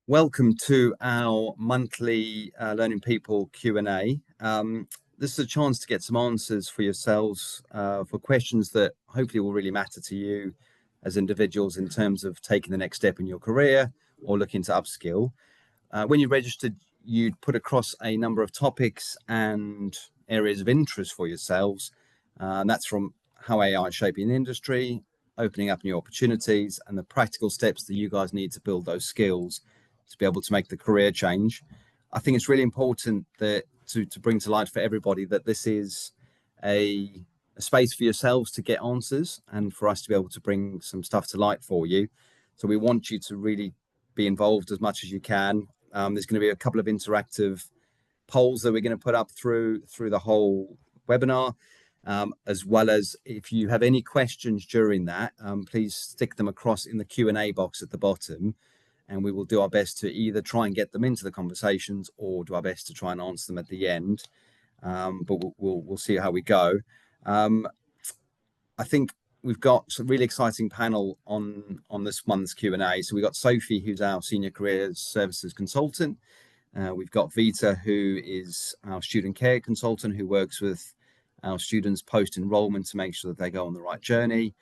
Welcome to our monthly Learning People Q&A. This is a chance to get some answers for yourselves for questions that hopefully will really matter to you as individuals in terms of taking the next step in your career or looking to upskill. When you registered, you'd put across a number of topics and areas of interest for yourselves. And that's from how AI is shaping the industry, opening up new opportunities, and the practical steps that you guys need to build those skills to be able to make the career change. I think it's really important that to bring to light for everybody that this is a space for yourselves to get answers and for us to be able to bring some stuff to light for you. So we want you to really be involved as much as you can. There's going to be a couple of interactive polls that we're going to put up through the whole webinar, as well as if you have any questions during that, please stick them across in the Q&A box at the bottom, and we will do our best to either try and get them into the conversations or do our best to try and answer them at the end. But we'll see how we go. I think we've got some really exciting panel on this month's Q&A. So we've got Sophie, who's our Senior Career Services Consultant. We've got Vita, who is our Student Care Consultant, who works with our students post-enrollment to make sure that they go on the right journey.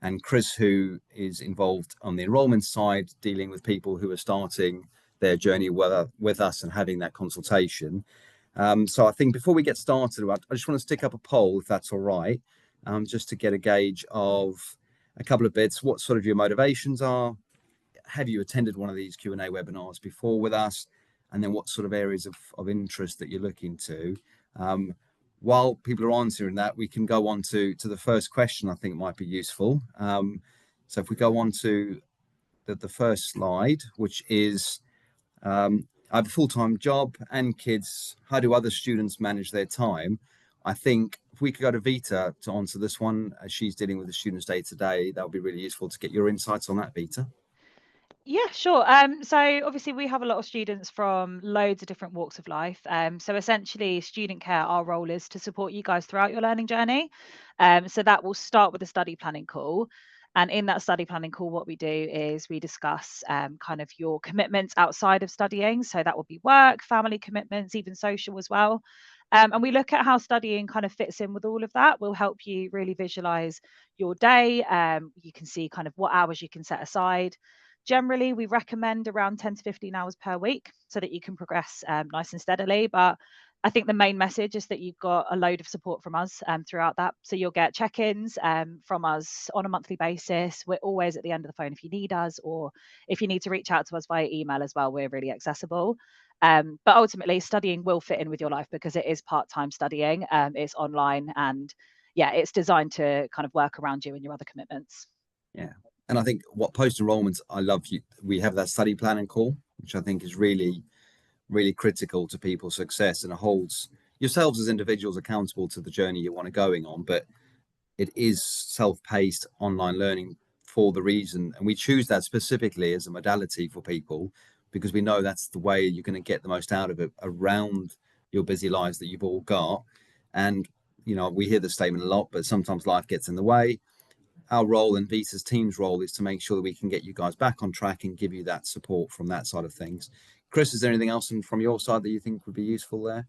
And Chris, who is involved on the enrollment side, dealing with people who are starting their journey with us and having that consultation. So I think before we get started, I just want to stick up a poll, if that's all right, just to get a gauge of a couple of bits, what sort of your motivations are. Have you attended one of these Q&A webinars before with us? And then what sort of areas of interest that you're looking to. While people are answering that, we can go on to the first question I think might be useful. So if we go on to the first slide, which is, I have a full-time job and kids. How do other students manage their time? I think if we could go to Vita to answer this one, as she's dealing with the students day to day, that would be really useful to get your insights on that, Vita. Yeah, sure. So obviously we have a lot of students from loads of different walks of life. So essentially student care, our role is to support you guys throughout your learning journey. So that will start with a study planning call. And in that study planning call, what we do is we discuss kind of your commitments outside of studying. So that will be work, family commitments, even social as well. And we look at how studying kind of fits in with all of that. We'll help you really visualize your day. You can see kind of what hours you can set aside. Generally, we recommend around 10 to 15 hours per week so that you can progress nice and steadily. But I think the main message is that you've got a load of support from us throughout that. So you'll get check-ins from us on a monthly basis. We're always at the end of the phone if you need us, or if you need to reach out to us via email as well, we're really accessible. But ultimately, studying will fit in with your life because it is part-time studying. It's online, and yeah, it's designed to kind of work around you and your other commitments. Yeah. And I think what post-enrollment, we have that study planning call, which I think is really, really critical to people's success, and it holds yourselves as individuals accountable to the journey you want to going on. But it is self-paced online learning for the reason, and we choose that specifically as a modality for people because we know that's the way you're going to get the most out of it around your busy lives that you've all got. And we hear the statement a lot, but sometimes life gets in the way. Our role and Vita's team's role is to make sure that we can get you guys back on track and give you that support from that side of things. Chris, is there anything else from your side that you think would be useful there?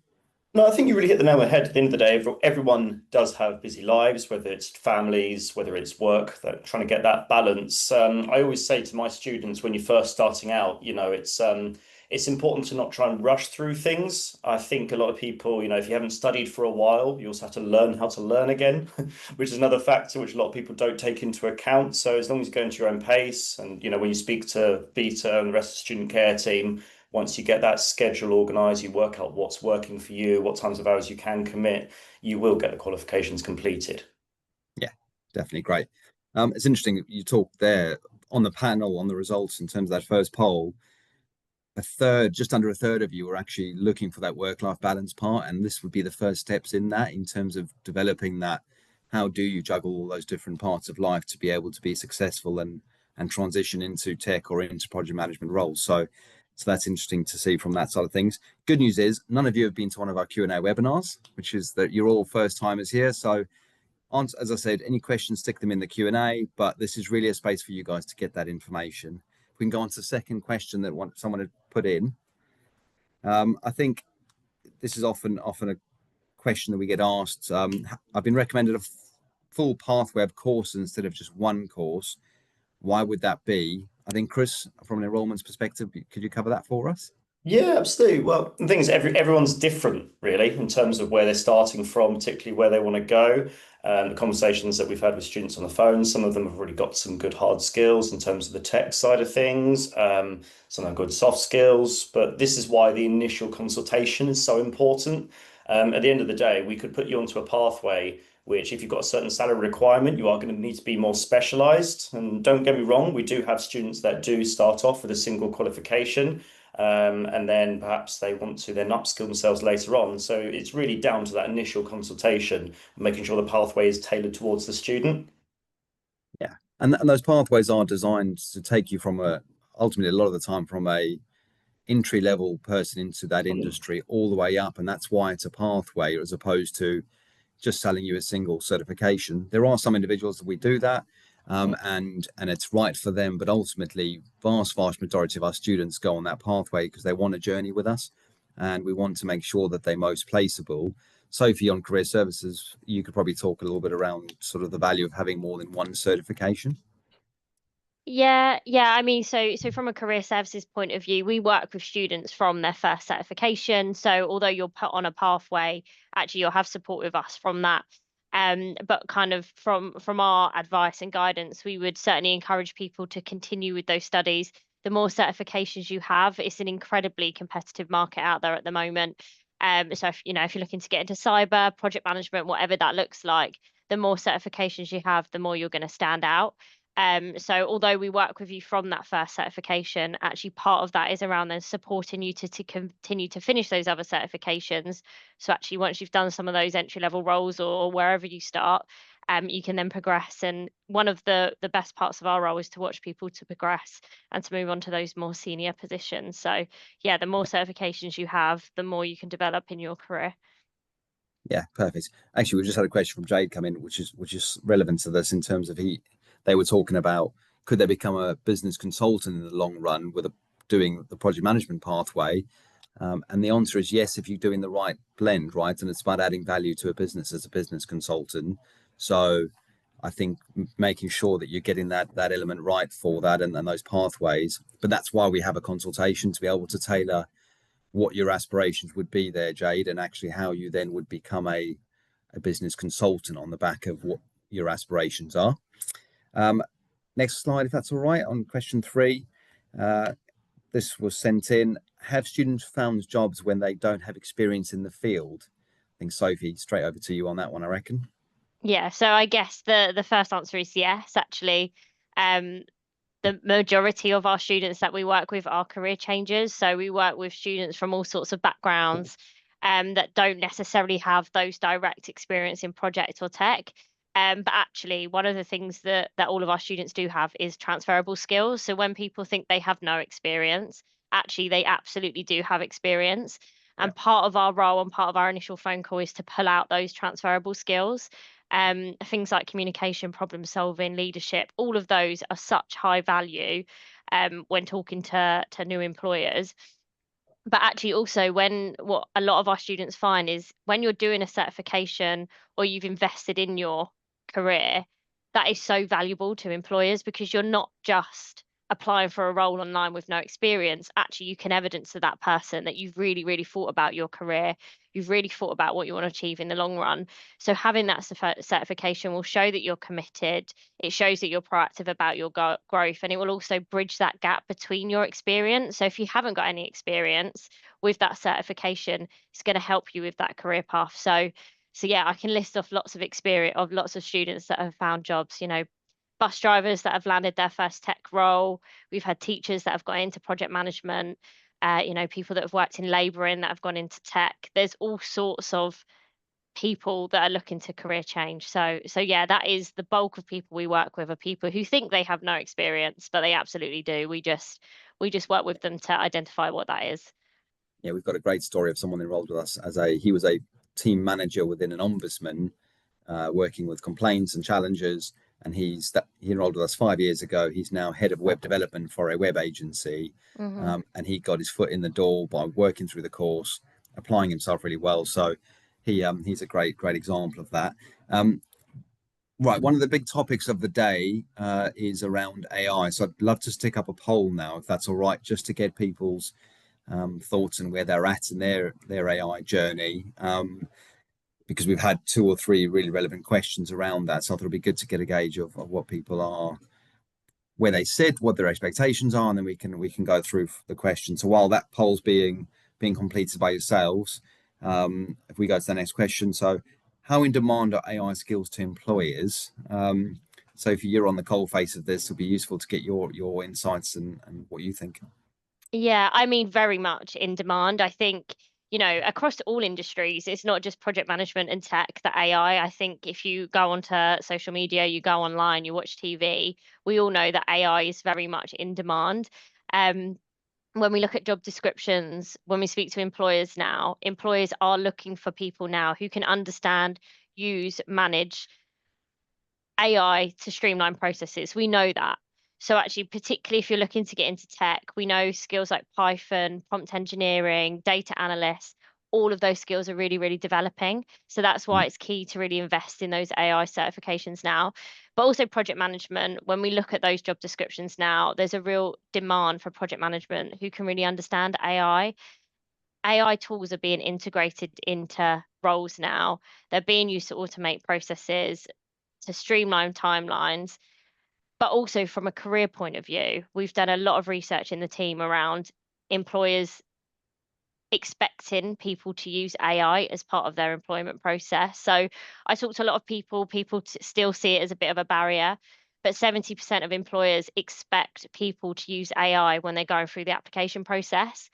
No, I think you really hit the nail on the head. At the end of the day, everyone does have busy lives, whether it's families, whether it's work, trying to get that balance. I always say to my students when you're first starting out, it's important to not try and rush through things. I think a lot of people, if you haven't studied for a while, you also have to learn how to learn again, which is another factor which a lot of people don't take into account. So as long as you go into your own pace and, when you speak to Vita and the rest of the student care team, once you get that schedule organized, you work out what's working for you, what times of hours you can commit, you will get the qualifications completed. Yeah, definitely great. It's interesting you talked there on the panel on the results in terms of that first poll. Just under a third of you are actually looking for that work-life balance part, and this would be the first steps in that, in terms of developing that. How do you juggle all those different parts of life to be able to be successful and transition into tech or into project management roles? So that's interesting to see from that side of things. Good news is none of you have been to one of our Q&A webinars, which is that you're all first timers here. So as I said, any questions, stick them in the Q&A, but this is really a space for you guys to get that information. If we can go on to the second question that someone had put in. I think this is often a question that we get asked. I've been recommended a full pathway of courses instead of just one course. Why would that be? I think, Chris, from an enrollments perspective, could you cover that for us? Yeah, absolutely. Well, the thing is, everyone's different, really, in terms of where they're starting from, particularly where they want to go. The conversations that we've had with students on the phone, some of them have already got some good hard skills in terms of the tech side of things, some have good soft skills. But this is why the initial consultation is so important. At the end of the day, we could put you onto a pathway which, if you've got a certain salary requirement, you are going to need to be more specialized. And don't get me wrong, we do have students that do start off with a single qualification. And then perhaps they want to then upskill themselves later on. So it's really down to that initial consultation, making sure the pathway is tailored towards the student. Yeah, and those pathways are designed to take you from ultimately a lot of the time from a entry level person into that industry all the way up, and that's why it's a pathway as opposed to just selling you a single certification. There are some individuals that we do that, and it's right for them, but ultimately vast majority of our students go on that pathway because they want a journey with us, and we want to make sure that they're most placeable. Sophie, on career services, you could probably talk a little bit around sort of the value of having more than one certification. Yeah. I mean, so from a career services point of view, we work with students from their first certification. So although you're put on a pathway, actually you'll have support with us from that. But kind of from our advice and guidance, we would certainly encourage people to continue with those studies. The more certifications you have, it's an incredibly competitive market out there at the moment. So if you're looking to get into cyber, project management, whatever that looks like, the more certifications you have, the more you're going to stand out. So although we work with you from that first certification, actually part of that is around then supporting you to continue to finish those other certifications. So actually once you've done some of those entry level roles or wherever you start, you can then progress. And one of the best parts of our role is to watch people to progress and to move on to those more senior positions. So yeah, the more certifications you have, the more you can develop in your career. Yeah, perfect. Actually, we just had a question from Jade come in, which is relevant to this in terms of they were talking about could they become a business consultant in the long run with doing the project management pathway, and the answer is yes if you're doing the right blend, right? And it's about adding value to a business as a business consultant. So I think making sure that you're getting that element right for that and those pathways. But that's why we have a consultation to be able to tailor what your aspirations would be there, Jade, and actually how you then would become a business consultant on the back of what your aspirations are. Next slide, if that's all right, on question 3. This was sent in. Have students found jobs when they don't have experience in the field? I think, Sophie, straight over to you on that one, I reckon. Yeah, so I guess the first answer is yes, actually. The majority of our students that we work with are career changers. So we work with students from all sorts of backgrounds that don't necessarily have those direct experience in project or tech. But actually, one of the things that all of our students do have is transferable skills. So when people think they have no experience, actually they absolutely do have experience. And part of our role and part of our initial phone call is to pull out those transferable skills. Things like communication, problem solving, leadership, all of those are such high value when talking to new employers. But actually also what a lot of our students find is when you're doing a certification or you've invested in your career, that is so valuable to employers because you're not just applying for a role online with no experience. Actually, you can evidence to that person that you've really, really thought about your career. You've really thought about what you want to achieve in the long run. So having that certification will show that you're committed. It shows that you're proactive about your growth, and it will also bridge that gap between your experience. So if you haven't got any experience with that certification, it's going to help you with that career path. So yeah, I can list off lots of experience of lots of students that have found jobs, bus drivers that have landed their first tech role. We've had teachers that have got into project management, people that have worked in labouring that have gone into tech. There's all sorts of people that are looking to career change. So yeah, that is the bulk of people we work with are people who think they have no experience, but they absolutely do. We just work with them to identify what that is. Yeah, we've got a great story of someone enrolled with us he was a team manager within an ombudsman, working with complaints and challenges. and he enrolled with us 5 years ago. He's now head of web development for a web agency, and he got his foot in the door by working through the course, applying himself really well. So he's a great example of that. Right, one of the big topics of the day is around AI. So I'd love to stick up a poll now, if that's all right, just to get people's thoughts and where they're at in their AI journey. Because we've had 2 or 3 really relevant questions around that. So I thought it'd be good to get a gauge of what people are, where they sit, what their expectations are, and then we can go through the questions. So while that poll's being completed by yourselves, if we go to the next question. So how in demand are AI skills to employers? So if you're on the coal face of this, it'll be useful to get your insights and what you think. Yeah, I mean, very much in demand. I think, across all industries, it's not just project management and tech, the AI. I think if you go onto social media, you go online, you watch TV, we all know that AI is very much in demand. When we look at job descriptions, when we speak to employers now, employers are looking for people now who can understand, use, manage AI to streamline processes. We know that. So actually, particularly if you're looking to get into tech, we know skills like Python, prompt engineering, data analysts, all of those skills are really, really developing. So that's why it's key to really invest in those AI certifications now. But also project management, when we look at those job descriptions now, there's a real demand for project management who can really understand AI. AI tools are being integrated into roles now. They're being used to automate processes, to streamline timelines, but also from a career point of view, we've done a lot of research in the team around employers expecting people to use AI as part of their employment process. So I talked to a lot of people still see it as a bit of a barrier, but 70% of employers expect people to use AI when they're going through the application process.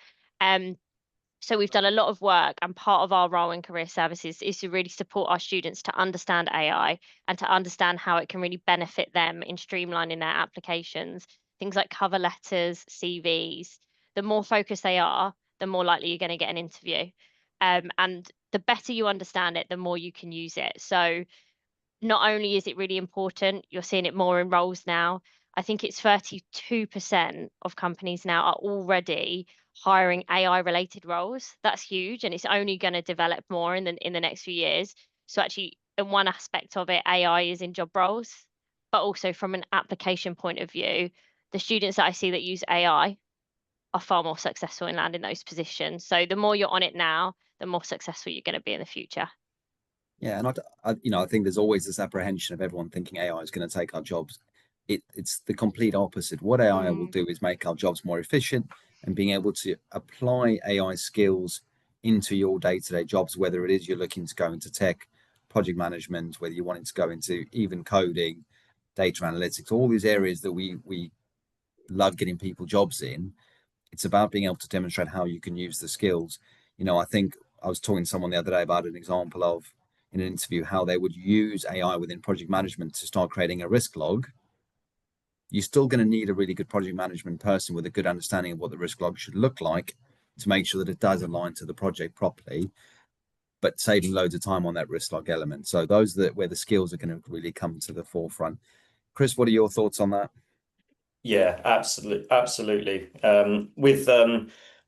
So we've done a lot of work, and part of our role in career services is to really support our students to understand AI and to understand how it can really benefit them in streamlining their applications. Things like cover letters, CVs. The more focused they are, the more likely you're going to get an interview. And the better you understand it, the more you can use it. So not only is it really important, you're seeing it more in roles now. I think it's 32% of companies now are already hiring AI related roles. That's huge, and it's only going to develop more in the next few years. So actually, in one aspect of it, AI is in job roles, but also from an application point of view, the students that I see that use AI are far more successful in landing those positions. So the more you're on it now, the more successful you're going to be in the future. Yeah, and I think there's always this apprehension of everyone thinking AI is going to take our jobs. It's the complete opposite. What AI will do is make our jobs more efficient, and being able to apply AI skills into your day-to-day jobs, whether it is you're looking to go into tech, project management, whether you're wanting to go into even coding, data analytics, all these areas that we love getting people jobs in. It's about being able to demonstrate how you can use the skills. I think I was talking to someone the other day about an example of, in an interview, how they would use AI within project management to start creating a risk log. You're still going to need a really good project management person with a good understanding of what the risk log should look like to make sure that it does align to the project properly, but saving loads of time on that risk log element. So those are where the skills are going to really come to the forefront. Chris, what are your thoughts on that? Yeah, absolutely.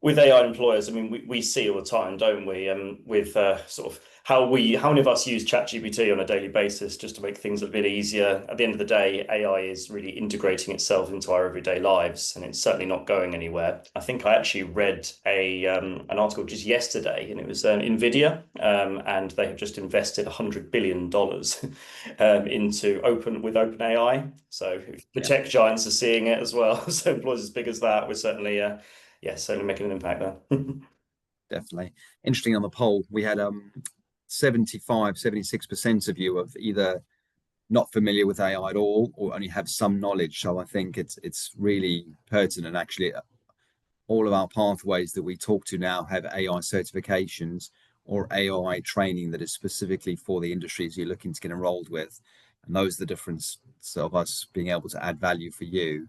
With AI employers, I mean, we see all the time, don't we? With sort of how many of us use ChatGPT on a daily basis just to make things a bit easier. At the end of the day, AI is really integrating itself into our everyday lives, and it's certainly not going anywhere. I think I actually read an article just yesterday, and it was NVIDIA, and they have just invested $100 billion into OpenAI. So the tech giants are seeing it as well. So employers as big as that, we're certainly certainly making an impact there. Definitely. Interesting, on the poll, we had 76% of you have either not familiar with AI at all or only have some knowledge. So I think it's really pertinent. Actually, all of our pathways that we talk to now have AI certifications or AI training that is specifically for the industries you're looking to get enrolled with. And those are the difference of us being able to add value for you.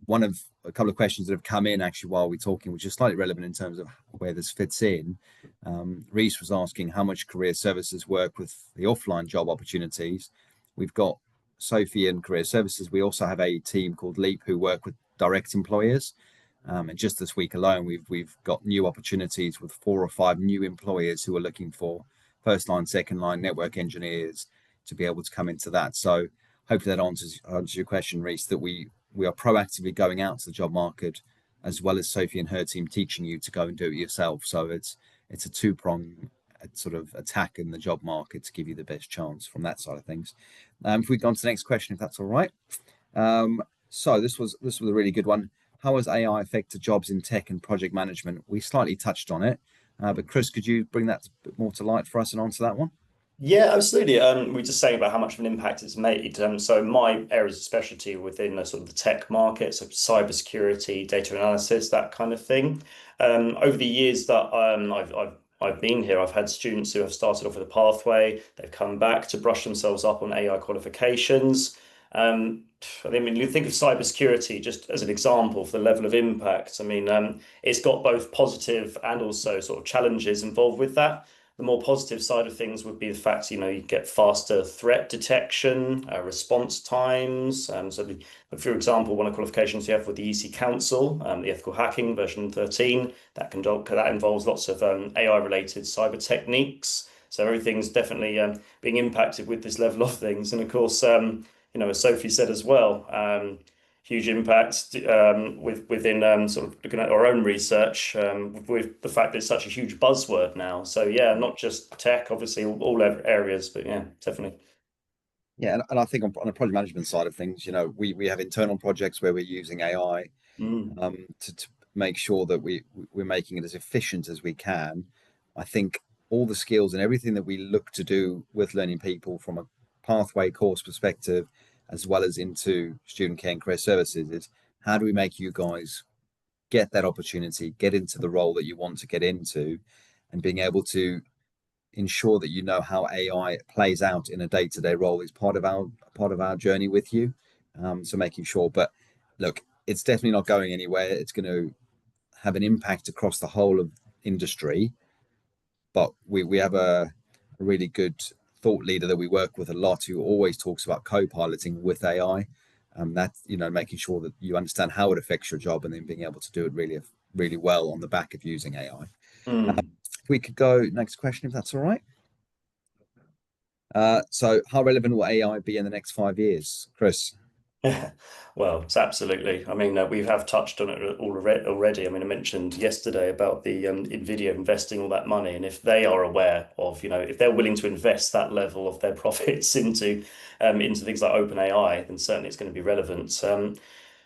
One of a couple of questions that have come in actually while we're talking, which is slightly relevant in terms of where this fits in. Reese was asking how much career services work with the offline job opportunities, we've got Sophie in Career Services. We also have a team called Leap who work with direct employers. And just this week alone, we've got new opportunities with 4 or 5 new employers who are looking for first line, second line network engineers to be able to come into that. So hopefully that answers your question, Reese, that we are proactively going out to the job market, as well as Sophie and her team teaching you to go and do it yourself. So it's a two-pronged sort of attack in the job market to give you the best chance from that side of things. If we go on to the next question, if that's all right. So this was a really good one. How has AI affected jobs in tech and project management? We slightly touched on it, but Chris, could you bring that a bit more to light for us and answer that one? Yeah, absolutely. We were just saying about how much of an impact it's made. So my areas of specialty within the sort of the tech market, so cybersecurity, data analysis, that kind of thing. Over the years that I've been here, I've had students who have started off with a pathway. They've come back to brush themselves up on AI qualifications. I mean, when you think of cybersecurity, just as an example for the level of impact, I mean, it's got both positive and also sort of challenges involved with that. The more positive side of things would be the fact, you get faster threat detection, response times. For example, one of the qualifications you have with the EC Council, the Ethical Hacking version 13, that involves lots of AI-related cyber techniques. So everything's definitely being impacted with this level of things. And of course, as Sophie said as well, huge impact within sort of looking at our own research with the fact that it's such a huge buzzword now. So yeah, not just tech, obviously all areas, but yeah, definitely. Yeah, and I think on the project management side of things, we have internal projects where we're using AI to make sure that we're making it as efficient as we can. I think all the skills and everything that we look to do with learning people from a pathway course perspective, as well as into student care and career services, is how do we make you guys get that opportunity, get into the role that you want to get into, and being able to ensure that you know how AI plays out in a day-to-day role is part of our journey with you. So making sure, but look, it's definitely not going anywhere. It's going to have an impact across the whole of industry, but we have a really good thought leader that we work with a lot who always talks about co-piloting with AI. That's making sure that you understand how it affects your job and then being able to do it really, really well on the back of using AI. If we could go next question, if that's all right. So how relevant will AI be in the next 5 years, Chris? Well, it's absolutely. I mean, we have touched on it already. I mean, I mentioned yesterday about the Nvidia investing all that money, and if they are aware of, if they're willing to invest that level of their profits into things like OpenAI, then certainly it's going to be relevant.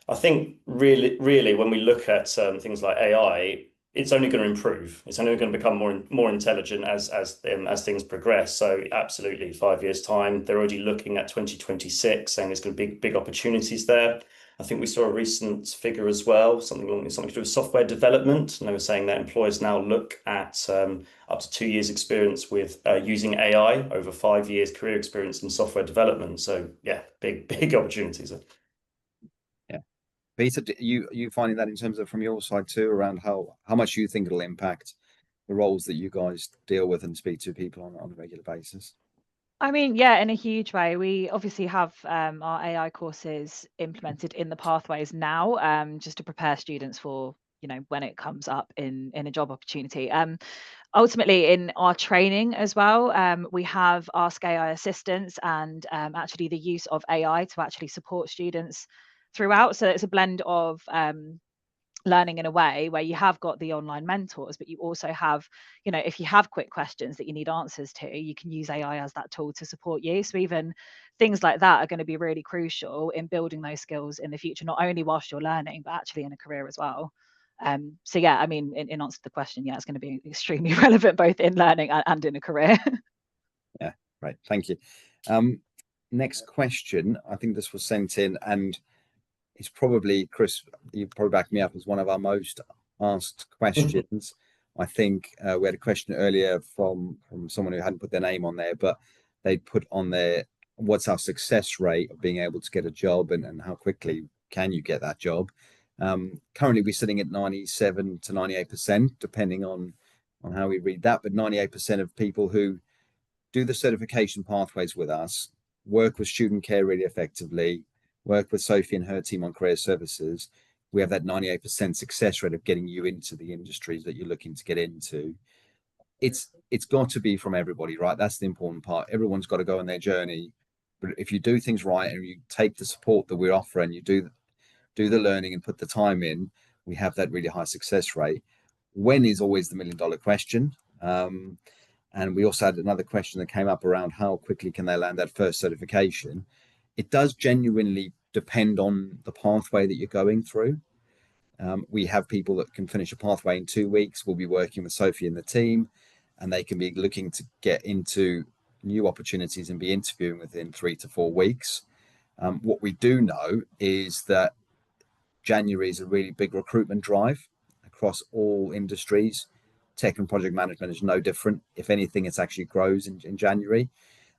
I think really, when we look at things like AI, it's only going to improve. It's only going to become more intelligent as things progress. So absolutely, 5 years time, they're already looking at 2026, saying there's going to be big opportunities there. I think we saw a recent figure as well, something to do with software development, and they were saying that employers now look at up to 2 years experience with using AI over 5 years career experience in software development. So yeah, big opportunities. Peter, you finding that in terms of from your side too, around how much you think it'll impact the roles that you guys deal with and speak to people on a regular basis? I mean, yeah, in a huge way. We obviously have our AI courses implemented in the pathways now, just to prepare students for, when it comes up in a job opportunity. Ultimately, in our training as well, we have Ask AI assistants and actually the use of AI to actually support students throughout. So it's a blend of learning in a way where you have got the online mentors, but you also have, if you have quick questions that you need answers to, you can use AI as that tool to support you. So even things like that are going to be really crucial in building those skills in the future, not only whilst you're learning, but actually in a career as well. So yeah, I mean, in answer to the question, yeah, it's going to be extremely relevant both in learning and in a career. Yeah, right. Thank you. Next question. I think this was sent in, and it's probably, Chris, you probably back me up, as one of our most asked questions. I think we had a question earlier from someone who hadn't put their name on there, but they'd put on there, what's our success rate of being able to get a job, and how quickly can you get that job? Currently, we're sitting at 97 to 98%, depending on how we read that, but 98% of people who do the certification pathways with us work with student care really effectively, work with Sophie and her team on career services, we have that 98% success rate of getting you into the industries that you're looking to get into. It's got to be from everybody, right? That's the important part. Everyone's got to go on their journey. But if you do things right and you take the support that we're offering, you do the learning and put the time in, we have that really high success rate. When is always the $1 million question. And we also had another question that came up around how quickly can they land that first certification. It does genuinely depend on the pathway that you're going through. We have people that can finish a pathway in 2 weeks. We'll be working with Sophie and the team, and they can be looking to get into new opportunities and be interviewing within 3 to 4 weeks. What we do know is that January is a really big recruitment drive across all industries. Tech and project management is no different. If anything, it actually grows in January.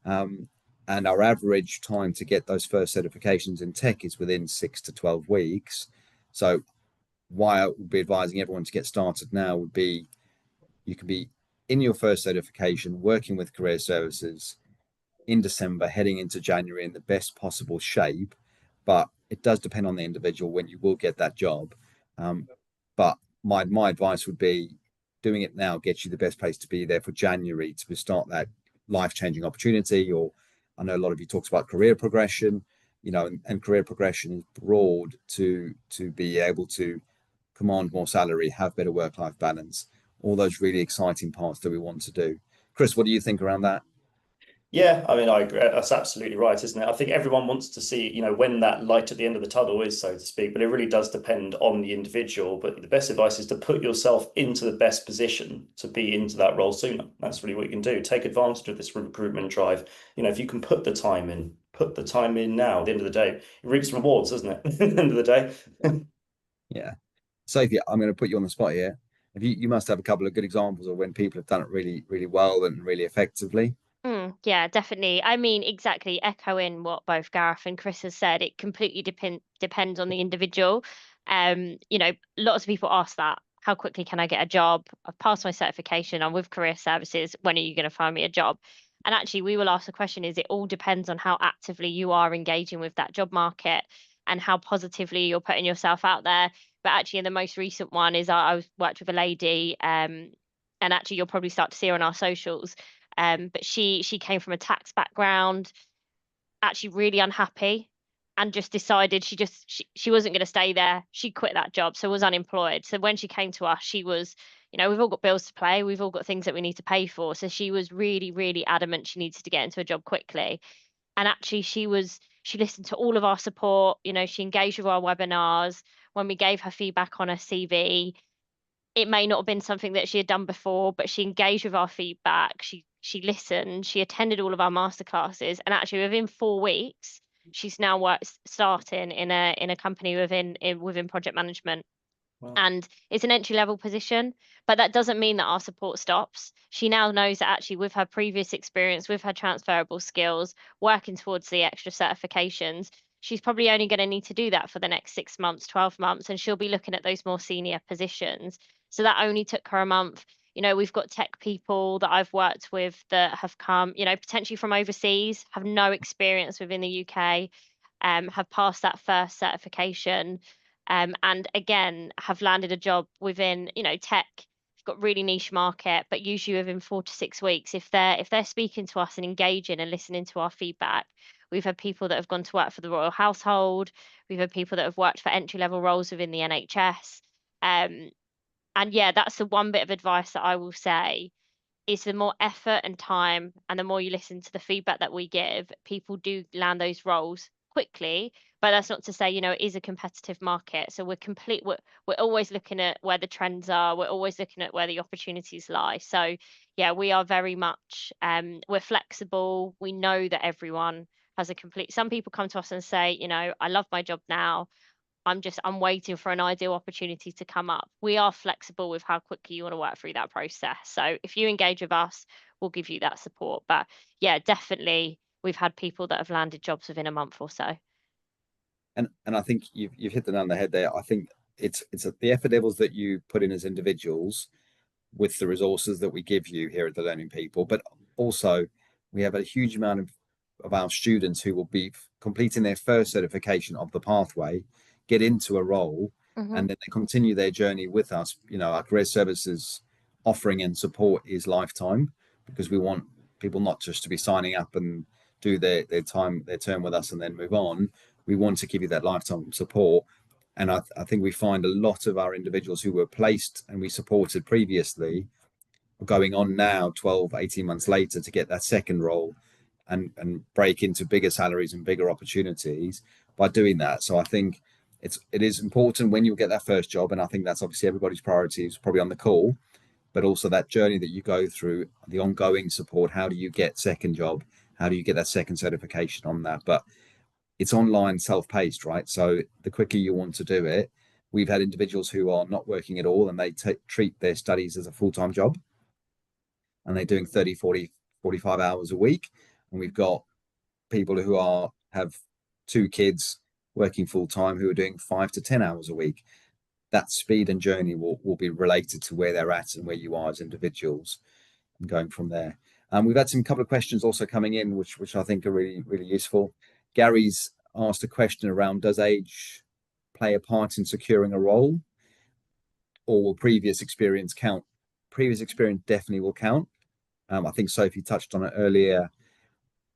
And our average time to get those first certifications in tech is within 6 to 12 weeks. So why I would be advising everyone to get started now would be you can be in your first certification, working with career services in December, heading into January in the best possible shape. But it does depend on the individual when you will get that job. But my advice would be doing it now gets you the best place to be there for January to start that life-changing opportunity. Or I know a lot of you talks about career progression, and career progression is broad to be able to command more salary, have better work-life balance, all those really exciting parts that we want to do. Chris, what do you think around that? Yeah, I mean, I agree. That's absolutely right, isn't it? I think everyone wants to see, when that light at the end of the tunnel is, so to speak, but it really does depend on the individual. But the best advice is to put yourself into the best position to be into that role sooner. That's really what you can do. Take advantage of this recruitment drive. If you can put the time in now, at the end of the day, it reaps rewards, doesn't it? At the end of the day. Yeah. Sophie, I'm going to put you on the spot here. You must have a couple of good examples of when people have done it really, really well and really effectively. Yeah, definitely. I mean, exactly echoing what both Gareth and Chris has said, it completely depends on the individual. Lots of people ask that, how quickly can I get a job? I've passed my certification, I'm with career services, when are you going to find me a job? And actually, we will ask the question, is it all depends on how actively you are engaging with that job market and how positively you're putting yourself out there. But actually, in the most recent one is I was worked with a lady, and actually you'll probably start to see her on our socials. But she came from a tax background, actually really unhappy, and just decided she wasn't going to stay there. She quit that job, so was unemployed. So when she came to us, she was, we've all got bills to pay, we've all got things that we need to pay for. So she was really, really adamant she needed to get into a job quickly. And actually she listened to all of our support, she engaged with our webinars. When we gave her feedback on her CV, it may not have been something that she had done before, but she engaged with our feedback. She listened. She attended all of our masterclasses, and actually within 4 weeks, she's now starting in a company within project management. Wow. And it's an entry level position, but that doesn't mean that our support stops. She now knows that actually with her previous experience, with her transferable skills, working towards the extra certifications, she's probably only going to need to do that for the next 6 months, 12 months, and she'll be looking at those more senior positions. So that only took her a month. We've got tech people that I've worked with that have come, potentially from overseas, have no experience within the UK, have passed that first certification, and again have landed a job within tech. You've got really niche market, but usually within 4 to 6 weeks, if they're speaking to us and engaging and listening to our feedback. We've had people that have gone to work for the royal household. We've had people that have worked for entry level roles within the NHS. And yeah, that's the one bit of advice that I will say is the more effort and time and the more you listen to the feedback that we give, people do land those roles quickly. But that's not to say, it is a competitive market. So we're always looking at where the trends are. We're always looking at where the opportunities lie. So yeah, we are very much, we're flexible. We know that everyone has some people come to us and say, I love my job now. I'm waiting for an ideal opportunity to come up. We are flexible with how quickly you want to work through that process. So if you engage with us, we'll give you that support. But yeah, definitely we've had people that have landed jobs within a month or so. And I think you've hit the nail on the head there. I think it's the effort levels that you put in as individuals with the resources that we give you here at the Learning People, but also we have a huge amount of our students who will be completing their first certification of the pathway, get into a role, and then they continue their journey with us. Our career services offering and support is lifetime, because we want people not just to be signing up and do their term with us and then move on. We want to give you that lifetime support. And I think we find a lot of our individuals who were placed and we supported previously are going on now 12, 18 months later to get that second role and break into bigger salaries and bigger opportunities by doing that. So I think it is important when you get that first job, and I think that's obviously everybody's priorities probably on the call, but also that journey that you go through, the ongoing support. How do you get second job? How do you get that second certification on that? But it's online, self-paced, right? So the quicker you want to do it, we've had individuals who are not working at all and they treat their studies as a full-time job, and they're doing 30, 40, 45 hours a week. And we've got people who have 2 kids working full-time who are doing 5 to 10 hours a week. That speed and journey will be related to where they're at and where you are as individuals, and going from there. We've had some couple of questions also coming in, which I think are really, really useful. Gary's asked a question around, does age play a part in securing a role, or will previous experience count? Previous experience definitely will count. I think Sophie touched on it earlier.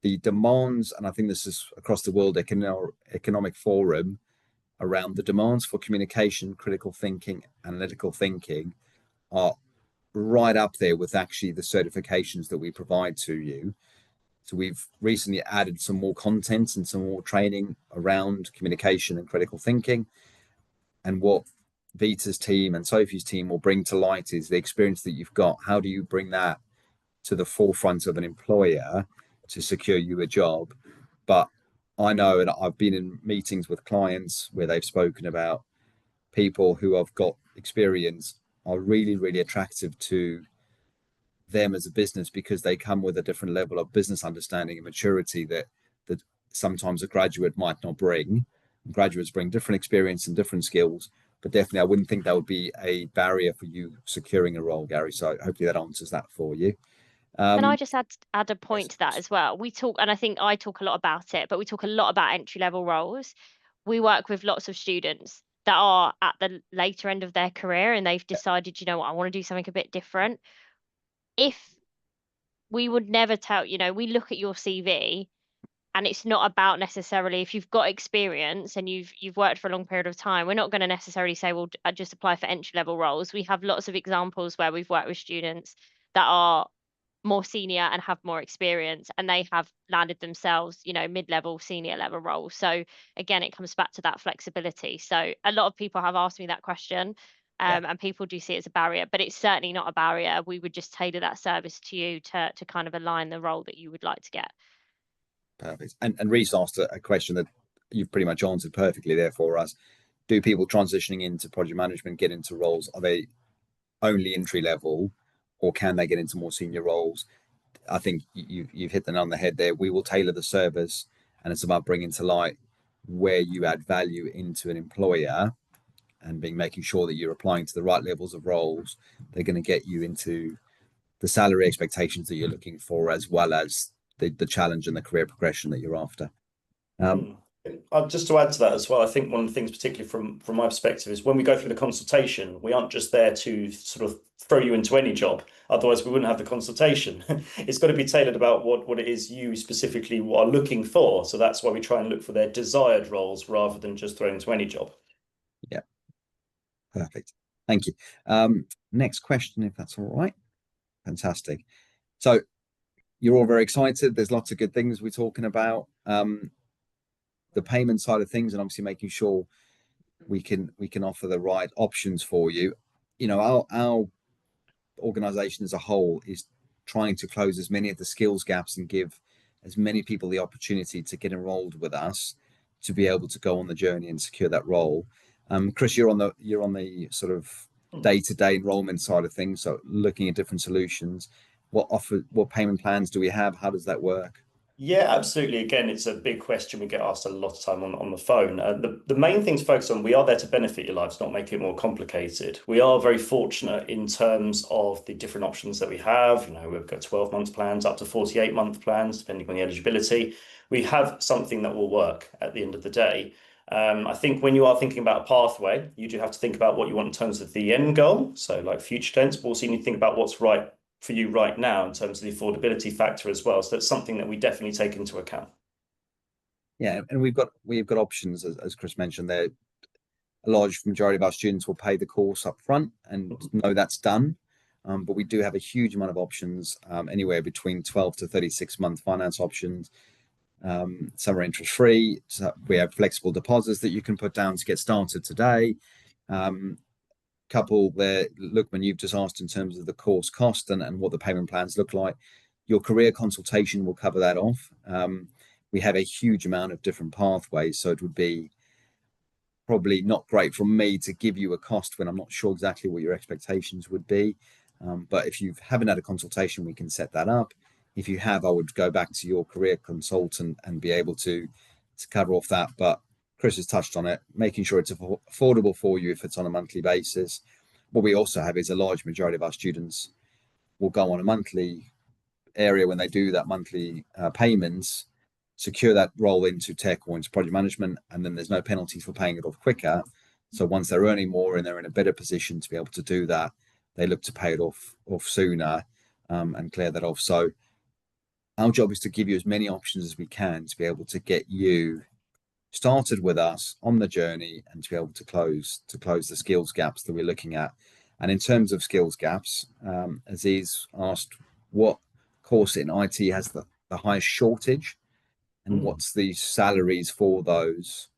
The demands, and I think this is across the World Economic Forum, around the demands for communication, critical thinking, analytical thinking are right up there with actually the certifications that we provide to you. So we've recently added some more content and some more training around communication and critical thinking. And what Vita's team and Sophie's team will bring to light is the experience that you've got. How do you bring that to the forefront of an employer to secure you a job? But I know, and I've been in meetings with clients where they've spoken about people who have got experience are really, really attractive to them as a business, because they come with a different level of business understanding and maturity that sometimes a graduate might not bring. Graduates bring different experience and different skills, but definitely I wouldn't think that would be a barrier for you securing a role, Gary. So hopefully that answers that for you. Can I just add a point to that as well? We talk, and I think I talk a lot about it, but we talk a lot about entry-level roles. We work with lots of students that are at the later end of their career and they've decided, you know what, I want to do something a bit different. If we would never tell, we look at your CV, and it's not about necessarily if you've got experience and you've worked for a long period of time. We're not going to necessarily say, well, just apply for entry-level roles. We have lots of examples where we've worked with students that are more senior and have more experience, and they have landed themselves, mid-level, senior level roles. So again, it comes back to that flexibility. So a lot of people have asked me that question, and people do see it as a barrier, but it's certainly not a barrier. We would just tailor that service to you to kind of align the role that you would like to get. Perfect. And Reese asked a question that you've pretty much answered perfectly there for us. Do people transitioning into project management get into roles? Are they only entry level, or can they get into more senior roles? I think you've hit the nail on the head there. We will tailor the service, and it's about bringing to light where you add value into an employer, and making sure that you're applying to the right levels of roles. They're going to get you into the salary expectations that you're looking for, as well as the challenge and the career progression that you're after. Just to add to that as well, I think one of the things, particularly from my perspective, is when we go through the consultation, we aren't just there to sort of throw you into any job. Otherwise, we wouldn't have the consultation. It's got to be tailored about what it is you specifically are looking for. So that's why we try and look for their desired roles rather than just thrown into any job. Yeah, perfect. Thank you. Next question, if that's all right. Fantastic. So you're all very excited. There's lots of good things we're talking about. The payment side of things, and obviously making sure we can offer the right options for you. Our organization as a whole is trying to close as many of the skills gaps and give as many people the opportunity to get enrolled with us to be able to go on the journey and secure that role. Chris, you're on the sort of day-to-day enrollment side of things, so looking at different solutions. What payment plans do we have? How does that work? Yeah, absolutely. Again, it's a big question we get asked a lot of time on the phone. The main thing to focus on, we are there to benefit your lives, not make it more complicated. We are very fortunate in terms of the different options that we have. You know, we've got 12-month plans up to 48-month plans, depending on the eligibility. We have something that will work at the end of the day. I think when you are thinking about a pathway, you do have to think about what you want in terms of the end goal. So like future tense, but also you need to think about what's right for you right now in terms of the affordability factor as well. So that's something that we definitely take into account. Yeah, and we've got options as Chris mentioned. There, a large majority of our students will pay the course up front and know that's done. But we do have a huge amount of options, anywhere between 12 to 36-month finance options. Some are interest free. So we have flexible deposits that you can put down to get started today. Couple there, Lookman, you've just asked in terms of the course cost and what the payment plans look like. Your career consultation will cover that off. We have a huge amount of different pathways, so it would be probably not great for me to give you a cost when I'm not sure exactly what your expectations would be. But if you haven't had a consultation, we can set that up. If you have, I would go back to your career consultant and be able to cover off that. But Chris has touched on it, making sure it's affordable for you if it's on a monthly basis. What we also have is a large majority of our students will go on a monthly area when they do that monthly payments, secure that role into tech or into project management, and then there's no penalties for paying it off quicker. So once they're earning more and they're in a better position to be able to do that, they look to pay it off sooner, and clear that off. So our job is to give you as many options as we can to be able to get you started with us on the journey and to be able to close the skills gaps that we're looking at. And in terms of skills gaps, Aziz asked what course in IT has the highest shortage and what's the salaries for those.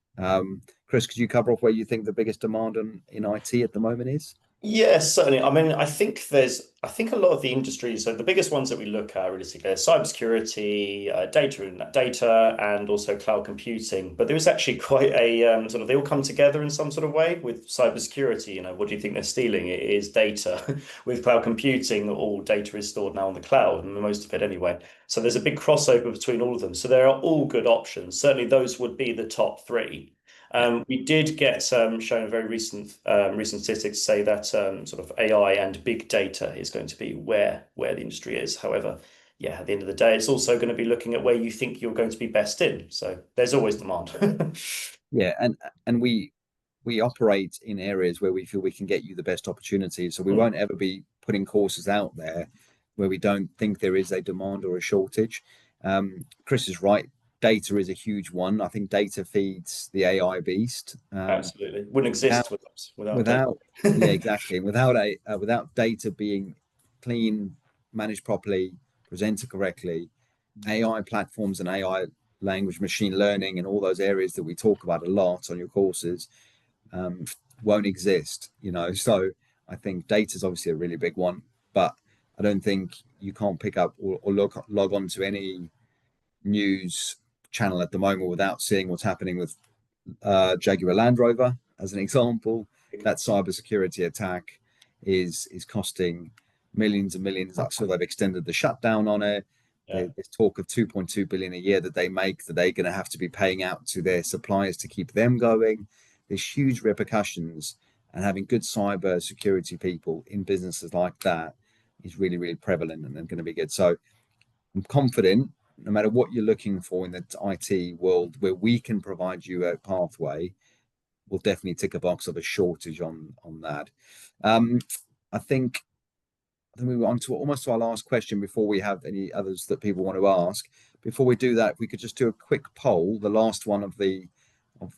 Chris, could you cover off where you think the biggest demand in IT at the moment is? Yes, certainly. I mean, I think a lot of the industries, so the biggest ones that we look at realistically are cybersecurity, data, and also cloud computing. But there is actually quite a sort of, they all come together in some sort of way with cybersecurity. You know, what do you think they're stealing? It is data. With cloud computing, all data is stored now on the cloud, and most of it anyway. So there's a big crossover between all of them. So there are all good options. Certainly, those would be the top three. We did get shown a very recent statistics say that sort of AI and big data is going to be where the industry is. However, yeah, at the end of the day, it's also going to be looking at where you think you're going to be best in. So there's always demand. Yeah, and we operate in areas where we feel we can get you the best opportunities. So we won't ever be putting courses out there where we don't think there is a demand or a shortage. Chris is right. Data is a huge one. I think data feeds the AI beast. Absolutely, wouldn't exist without data. Yeah, exactly. Without data being clean, managed properly, presented correctly, AI platforms and AI language, machine learning, and all those areas that we talk about a lot on your courses won't exist. You know, so I think data is obviously a really big one, but I don't think you can't pick up or log on to any news channel at the moment without seeing what's happening with Jaguar Land Rover as an example. That cybersecurity attack is costing millions and millions. So they've extended the shutdown on it. Yeah. There's talk of 2.2 billion a year that they make that they're going to have to be paying out to their suppliers to keep them going. There's huge repercussions, and having good cyber security people in businesses like that is really, really prevalent and going to be good. So I'm confident no matter what you're looking for in the IT world, where we can provide you a pathway, we'll definitely tick a box of a shortage on that. I think we move on to almost to our last question before we have any others that people want to ask. Before we do that, if we could just do a quick poll, the last one of the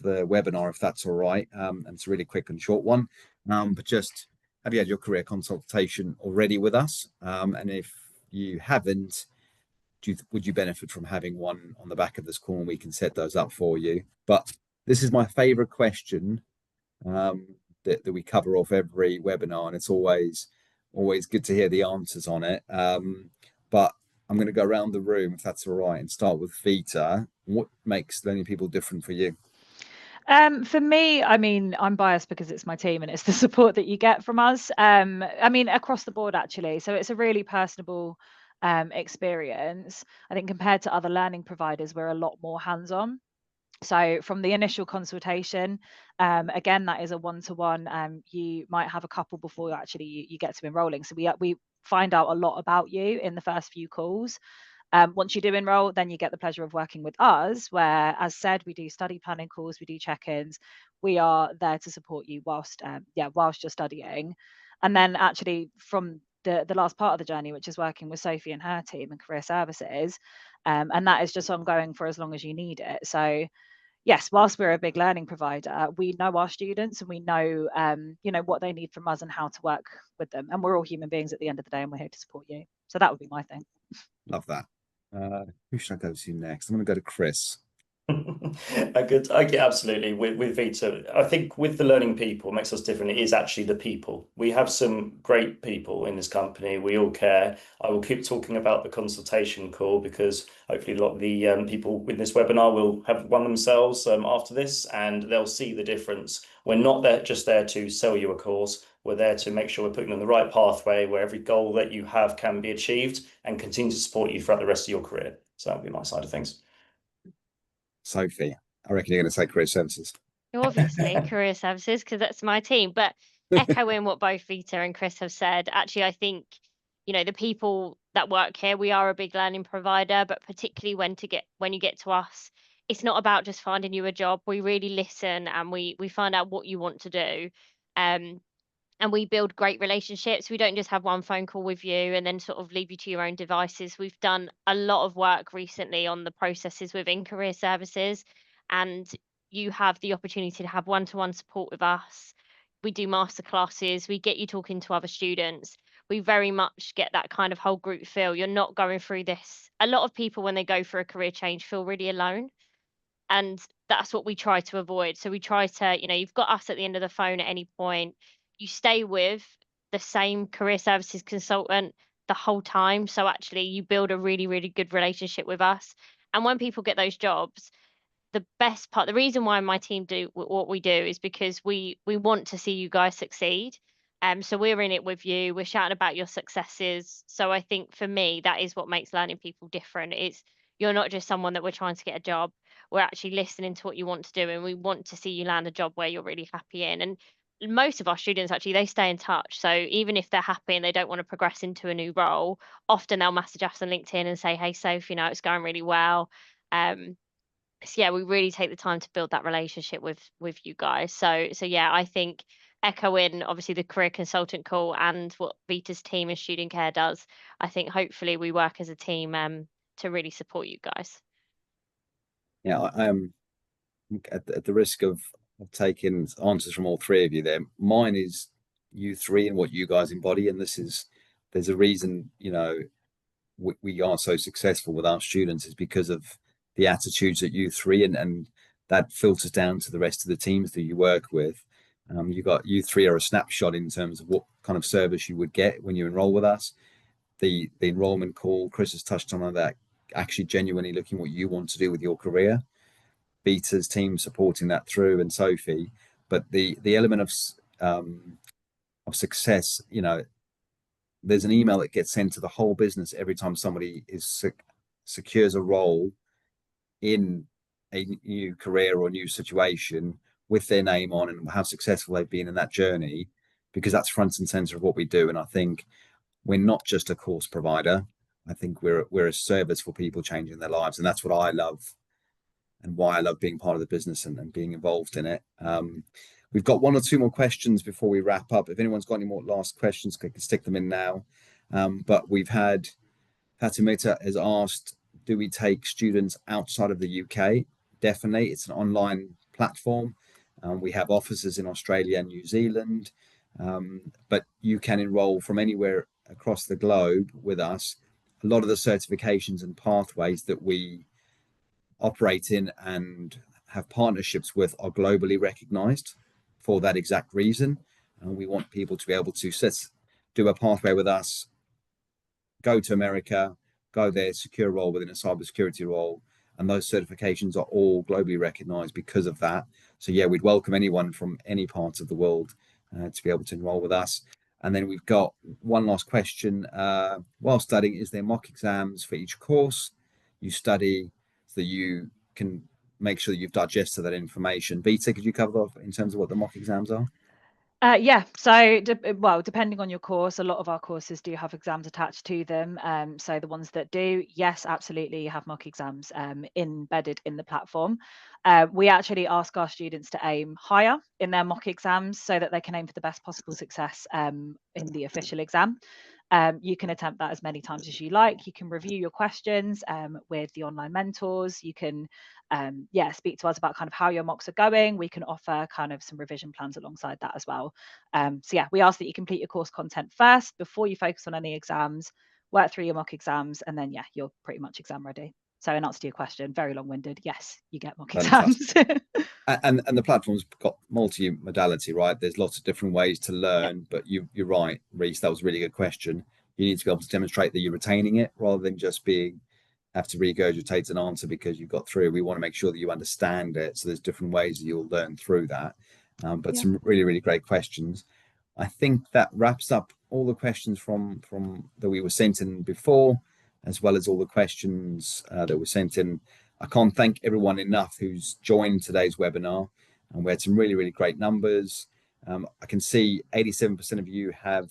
webinar, if that's all right. And it's a really quick and short one. But just, have you had your career consultation already with us? And if you haven't, would you benefit from having one on the back of this call, and we can set those up for you? But this is my favorite question that we cover off every webinar, and it's always good to hear the answers on it. But I'm going to go around the room, if that's all right, and start with Vita. What makes learning people different for you? For me, I mean, I'm biased because it's my team and it's the support that you get from us. I mean, across the board, actually. So it's a really personable experience, I think compared to other learning providers, we're a lot more hands-on. So from the initial consultation, again, that is a one-to-one. You might have a couple before actually you get to enrolling. So we find out a lot about you in the first few calls. Once you do enroll, then you get the pleasure of working with us, where, as said, we do study planning calls, we do check-ins. We are there to support you whilst you're studying. And then actually from the last part of the journey, which is working with Sophie and her team and career services, and that is just ongoing for as long as you need it. So yes, whilst we're a big learning provider, we know our students and we know what they need from us and how to work with them. And we're all human beings at the end of the day, and we're here to support you. So that would be my thing. Love that. Who should I go to next? I'm going to go to Chris. Yeah, absolutely. With Vita, I think with the learning people, what makes us different, it is actually the people. We have some great people in this company. We all care. I will keep talking about the consultation call because hopefully a lot of the people in this webinar will have one themselves after this, and they'll see the difference. We're not just there to sell you a course. We're there to make sure we're putting you on the right pathway where every goal that you have can be achieved and continue to support you throughout the rest of your career. So that would be my side of things. Sophie, I reckon you're going to say career services. Obviously, career services, because that's my team. But echoing what both Vita and Chris have said, actually, I think, the people that work here, we are a big learning provider, but particularly when you get to us, it's not about just finding you a job. We really listen and we find out what you want to do. And we build great relationships. We don't just have one phone call with you and then sort of leave you to your own devices. We've done a lot of work recently on the processes within career services, and you have the opportunity to have one-to-one support with us. We do master classes. We get you talking to other students. We very much get that kind of whole group feel. You're not going through this. A lot of people, when they go for a career change, feel really alone. And that's what we try to avoid. So we try to, you've got us at the end of the phone at any point. You stay with the same career services consultant the whole time. So actually you build a really, really good relationship with us. And when people get those jobs, the best part, the reason why my team do what we do is because we want to see you guys succeed. So we're in it with you. We're shouting about your successes. So I think for me, that is what makes learning people different. It's you're not just someone that we're trying to get a job. We're actually listening to what you want to do, and we want to see you land a job where you're really happy in. And most of our students actually they stay in touch. So even if they're happy and they don't want to progress into a new role, often they'll message us on LinkedIn and say, "Hey, Soph, it's going really well." So yeah, we really take the time to build that relationship with you guys. So yeah, I think echoing obviously the career consultant call and what Vita's team and student care does, I think hopefully we work as a team to really support you guys. Yeah, I am at the risk of taking answers from all three of you there. Mine is you three and what you guys embody, and there's a reason we are so successful with our students is because of the attitudes that you three and that filters down to the rest of the teams that you work with. You three are a snapshot in terms of what kind of service you would get when you enroll with us. The enrollment call, Chris has touched on that, actually genuinely looking what you want to do with your career. Vita's team supporting that through, and Sophie. But the element of success, there's an email that gets sent to the whole business every time somebody secures a role in a new career or new situation with their name on and how successful they've been in that journey, because that's front and center of what we do. And I think we're not just a course provider. I think we're a service for people changing their lives, and that's what I love and why I love being part of the business and being involved in it. We've got one or two more questions before we wrap up. If anyone's got any more last questions, we can stick them in now. But we've had Fatimita has asked, do we take students outside of the UK? Definitely. It's an online platform. We have offices in Australia and New Zealand, but you can enroll from anywhere across the globe with us. A lot of the certifications and pathways that we operate in and have partnerships with are globally recognized for that exact reason. And we want people to be able to do a pathway with us, go to America, go there, secure a role within a cybersecurity role. And those certifications are all globally recognized because of that. So yeah, we'd welcome anyone from any part of the world to be able to enroll with us. And then we've got one last question. While studying, is there mock exams for each course you study so that you can make sure that you've digested that information? Beta, could you cover off in terms of what the mock exams are? Yeah, so well, depending on your course, a lot of our courses do have exams attached to them. So the ones that do, yes, absolutely have mock exams embedded in the platform. We actually ask our students to aim higher in their mock exams so that they can aim for the best possible success in the official exam. You can attempt that as many times as you like. You can review your questions with the online mentors. You can speak to us about kind of how your mocks are going. We can offer kind of some revision plans alongside that as well. So yeah, we ask that you complete your course content first before you focus on any exams, work through your mock exams, and then yeah, you're pretty much exam ready. So in answer to your question, very long-winded, yes, you get mock exams. and the platform's got multi-modality, right? There's lots of different ways to learn, but you're right, Reese, that was a really good question. You need to be able to demonstrate that you're retaining it rather than just have to regurgitate an answer because you've got through. We want to make sure that you understand it. So there's different ways that you'll learn through that. But some really, really great questions. I think that wraps up all the questions from that we were sent in before, as well as all the questions that were sent in. I can't thank everyone enough who's joined today's webinar, and we had some really, really great numbers. I can see 87% of you have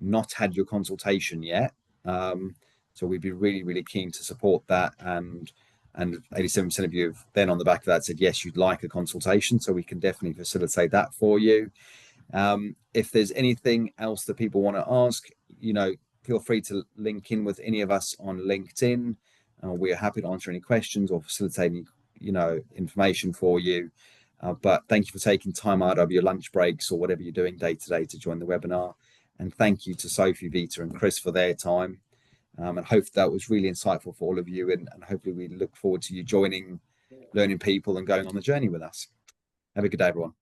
not had your consultation yet. So we'd be really, really keen to support that. And 87% of you have then on the back of that said, yes, you'd like a consultation. So we can definitely facilitate that for you. If there's anything else that people want to ask, feel free to link in with any of us on LinkedIn. We're happy to answer any questions or facilitate any, information for you. But thank you for taking time out of your lunch breaks or whatever you're doing day to day to join the webinar. And thank you to Sophie, Vita, and Chris for their time. And hope that was really insightful for all of you. And hopefully we look forward to you joining Learning People and going on the journey with us. Have a good day, everyone.